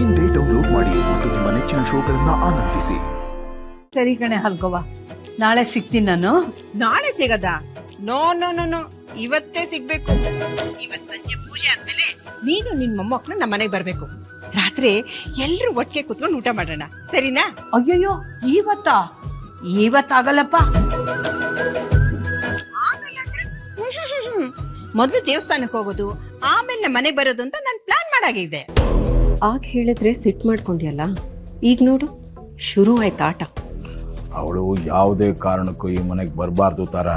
ಇಂದೇ ಡೌನ್ಲೋಡ್ ಮಾಡಿ ಮತ್ತು ನಿಮ್ಮ ನೆಚ್ಚಿನ ಶೋಗಳನ್ನ ಆನಂದಿಸಿ. ಸರಿ ಕಣೆ ಹಲ್ಕೋವ, ನಾಳೆ ಸಿಗ್ತೀನಿ ನಾನು. ನಾಳೆ ಸಿಗದ? ನೋ ನೋ ನೋ ನೋ, ಇವತ್ತೇ ಸಿಗ್ಬೇಕು. ಇವತ್ ಸಂಜೆ ಪೂಜೆ ಆದ್ಮೇಲೆ ನೀನು ನಿನ್ ಮೊಮ್ಮಕ್ಕಳು ನಮ್ಮ ಮನೆಗೆ ಬರ್ಬೇಕು. ರಾತ್ರಿ ಎಲ್ರು ಒಟ್ಟಿಗೆ ಕುತ್ಕೊಂಡು ಊಟ ಮಾಡೋಣ, ಸರಿನಾ? ಅಯ್ಯಯ್ಯೋ, ಇವತ್ತಾಗಲ್ಲಪ್ಪ. ಮೊದ್ಲು ದೇವಸ್ಥಾನಕ್ಕೆ ಹೋಗೋದು, ಆಮೇಲೆ ನಮ್ಮ ಮನೆಗೆ ಬರೋದು ಅಂತ ನಾನು ಪ್ಲಾನ್ ಮಾಡಾಗಿದೆ. ಆಗ ಹೇಳಿದ್ರೆ ಸಿಟ್ ಮಾಡ್ಕೊಂಡ್ಯಲ್ಲ, ಈಗ ನೋಡು ಶುರು ಆಯ್ತು ಆಟ. ಅವಳು ಯಾವುದೇ ಕಾರಣಕ್ಕೂ ಈ ಮನೆಗೆ ಬರಬಾರ್ದು ತಾರ.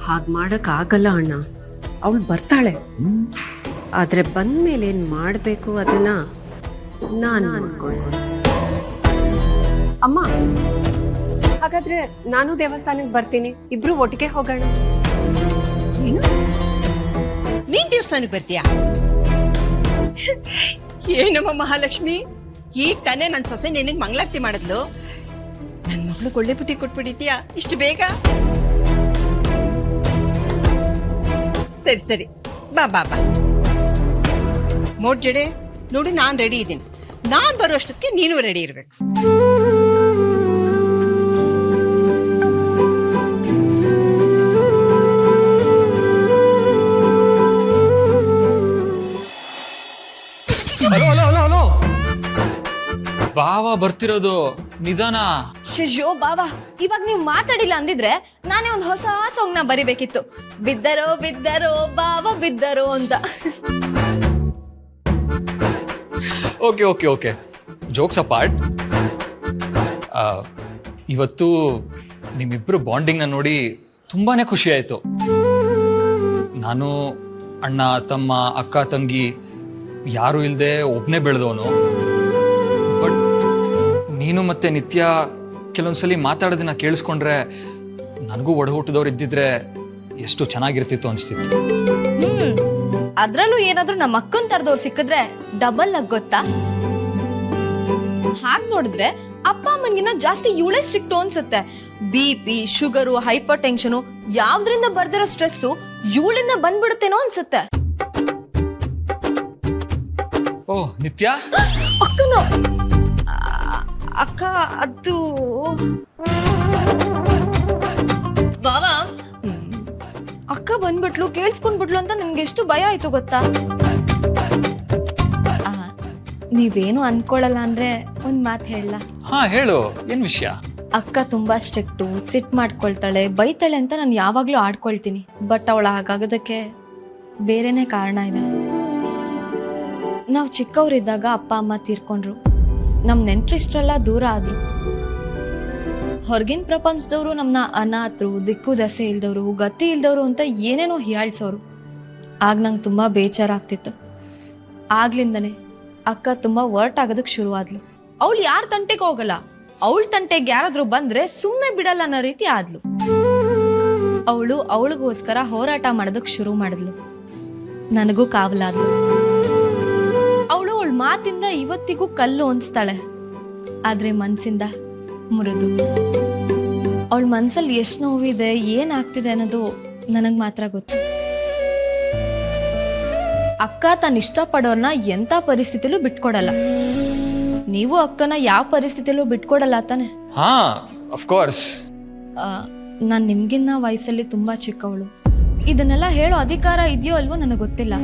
ಹಾಗೆ ಮಾಡಕ್ ಆಗಲ್ಲ ಅಣ್ಣ, ಅವಳು ಬರ್ತಾಳೆ. ಆದ್ರೆ ಬಂದ್ಮೇಲೆ ಏನ್ ಮಾಡ್ಬೇಕು ಅದನ್ನ ನಾನು ನೋಡ್ಕೊಳ್ತೀನಿ. ಅಮ್ಮ, ಹಾಗಾದ್ರೆ ನಾನು ದೇವಸ್ಥಾನಕ್ಕೆ ಬರ್ತೀನಿ, ಇಬ್ರು ಒಟ್ಟಿಗೆ ಹೋಗೋಣ. ನೀನ್ ದೇವಸ್ಥಾನಕ್ಕೆ ಬರ್ತೀಯಾ? ಏನಮ್ಮ ಮಹಾಲಕ್ಷ್ಮಿ, ಈಗ ತಾನೇ ನನ್ ಸೊಸೆ ನಿನಗೆ ಮಂಗಳಾರತಿ ಮಾಡಿದ್ಲು. ನನ್ ಮಗಳು ಒಳ್ಳೆ ಬುದ್ಧಿ ಕೊಟ್ಬಿಟ್ಟಿದ್ಯಾ ಇಷ್ಟು ಬೇಗ? ಸರಿ ಸರಿ, ಬಾ ಬಾ ಬಾ. ಜಡೆ ನೋಡಿ, ನಾನ್ ರೆಡಿ ಇದ್ದೀನಿ. ನಾನ್ ಬರೋ ಅಷ್ಟಕ್ಕೆ ನೀನು ರೆಡಿ ಇರ್ಬೇಕು. ಬಾವ ಬರ್ತಿರೋದು, ನಿಧಾನ. ಶಿಶೋ ಬಾವಾ, ಇವಾಗ ನೀವು ಮಾತಾಡಿಲ್ಲ ಅಂದಿದ್ರೆ ನಾನೇ ಒಂದು ಹೊಸ ಸಾಂಗ್ ನ ಬರಿಬೇಕಿತ್ತು. ಬಿದ್ದರೋ ಬಿದ್ದರೋ ಬಾವ ಬಿದ್ದರೋ ಅಂತ. Okay okay okay, jokes apart. ಇವತ್ತು ನಿಮ್ಮಿಬ್ರು ಬಾಂಡಿಂಗ್ನ ನೋಡಿ ತುಂಬಾನೇ ಖುಷಿ ಆಯಿತು. ನಾನು ಅಣ್ಣ ತಮ್ಮ ಅಕ್ಕ ತಂಗಿ ಯಾರು ಇಲ್ಲದೆ ಒಬ್ಬನೇ ಬೆಳೆದವನು. ಬಟ್ ನೀನು ಮತ್ತೆ ನಿತ್ಯ ಕೆಲವೊಂದ್ಸಲಿ ಮಾತಾಡೋದನ್ನ ಕೇಳಿಸ್ಕೊಂಡ್ರೆ ನನಗೂ ಒಡ ಹುಟ್ಟಿದವ್ರು ಇದ್ದಿದ್ರೆ ಎಷ್ಟು ಚೆನ್ನಾಗಿರ್ತಿತ್ತು ಅನಿಸ್ತಿತ್ತು. ಅದ್ರಲ್ಲೂ ಏನಾದ್ರೂ ನಮ್ಮ ಅಕ್ಕನ್ ತರದವ್ರು ಸಿಕ್ಕಿದ್ರೆ ಡಬಲ್ ಆಗಿ ಗೊತ್ತಾ? ಹಾಗ್ ನೋಡಿದ್ರೆ ಅಪ್ಪ ಅಮ್ಮನ್ಗಿನ್ನ ಜಾಸ್ತಿ ಇವಳೇ ಸ್ಟ್ರಿಕ್ಟ್ ಅನ್ಸುತ್ತೆ. BP, ಶುಗರು, ಹೈಪರ್ ಟೆನ್ಷನು ಯಾವ್ದ್ರಿಂದ ಬರ್ದಿರೋ ಸ್ಟ್ರೆಸ್ಸು ಇವಳಿಂದ ಬಂದ್ಬಿಡುತ್ತೇನೋ ಅನ್ಸುತ್ತೆ. ಓ ನಿತ್ಯ, ಅಕ್ಕನೋ ಅಕ್ಕ, ಅದು ಬಾವಾ, ಅಕ್ಕ ಬಂದ್ಬಿಟ್ಲು, ಕೇಳಿಸ್ಕೊಂಡ್ಬಿಟ್ಲು ಅಂತ ನನ್ಗೆ ಎಷ್ಟು ಭಯ ಆಯ್ತು ಗೊತ್ತಾ? ನೀವೇನು ಅನ್ಕೊಳಲ್ಲ ಅಂದ್ರೆ ಒಂದ್ ಮಾತು ಹೇಳ. ಹಾ ಹೇಳು, ಏನ್ ವಿಷಯ? ಅಕ್ಕ ತುಂಬಾ ಸ್ಟ್ರಿಕ್ಟು, ಸಿಟ್ ಮಾಡ್ಕೊಳ್ತಾಳೆ, ಬೈತಾಳೆ ಅಂತ ನಾನು ಯಾವಾಗ್ಲೂ ಆಡ್ಕೊಳ್ತೀನಿ. ಬಟ್ ಅವಳು ಹಾಗಾಗೋದಕ್ಕೆ ಬೇರೆನೆ ಕಾರಣ ಇದೆ. ನಾವು ಚಿಕ್ಕವರಿದ್ದಾಗ ಅಪ್ಪ ಅಮ್ಮ ತೀರ್ಕೊಂಡ್ರು, ನಮ್ ನೆಂಟ್ರಿಷ್ಟ್ರೆಲ್ಲ ದೂರ ಆದ್ರು. ಹೊರಗಿನ ಪ್ರಪಂಚದವರು ನಮ್ನ ಅನಾಥರು, ದಿಕ್ಕು ದಸೆ ಇಲ್ದವ್ರು, ಗತಿ ಇಲ್ದವ್ರು ಅಂತ ಏನೇನೋ ಹೀಯಾಳ್ಸೋರು. ಆಗ ನಂಗೆ ತುಂಬಾ ಬೇಜಾರಾಗ್ತಿತ್ತು. ಆಗ್ಲಿಂದನೇ ಅಕ್ಕ ತುಂಬಾ ವರ್ಟ್ ಆಗೋದಕ್ಕೆ ಶುರು ಆದ್ಲು. ಅವಳು ಯಾರ ತಂಟೆಗೆ ಹೋಗಲ್ಲ, ಅವಳ ತಂಟೆಗೆ ಯಾರಾದ್ರೂ ಬಂದ್ರೆ ಸುಮ್ಮನೆ ಬಿಡಲ್ಲ ಅನ್ನೋ ರೀತಿ ಆದ್ಲು. ಅವಳಿಗೋಸ್ಕರ ಹೋರಾಟ ಮಾಡೋದಕ್ಕೆ ಶುರು ಮಾಡಿದ್ಲು. ನನಗೂ ಕಾವಲಾದ್ಲು. ಅವಳ ಮಾತಿಂದ ಇವತ್ತಿಗೂ ಕಲ್ಲು ಅನ್ಸ್ತಾಳೆ, ಆದ್ರೆ ಮನ್ಸಿಂದ ಮುರಿದು. ಅವಳ ಮನ್ಸಲ್ಲಿ ಎಷ್ಟು ನೋವಿದೆ, ಏನಾಗ್ತಿದೆ ಅನ್ನೋದು ನನಗ್ ಮಾತ್ರ ಗೊತ್ತು. ಅಕ್ಕ ತನ್ನ ಇಷ್ಟಪಡೋರ್ನ ಎಂತ ಪರಿಸ್ಥಿತಿಲೂ ಬಿಟ್ಕೊಡಲ್ಲ. ನೀವು ಅಕ್ಕನ ಯಾವ ಪರಿಸ್ಥಿತಿಲೂ ಬಿಟ್ಕೊಡಲ್ಲ ತಾನೆ? ಹಾ, ಆಫ್ ಕೋರ್ಸ್. ನಾನ್ ನಿಮ್ಗಿನ್ನ ವಯಸ್ಸಲ್ಲಿ ತುಂಬಾ ಚಿಕ್ಕವಳು. ಇದನ್ನೆಲ್ಲ ಹೇಳೋ ಅಧಿಕಾರ ಇದೆಯೋ ಅಲ್ವೋ ನನಗೆ ಗೊತ್ತಿಲ್ಲ.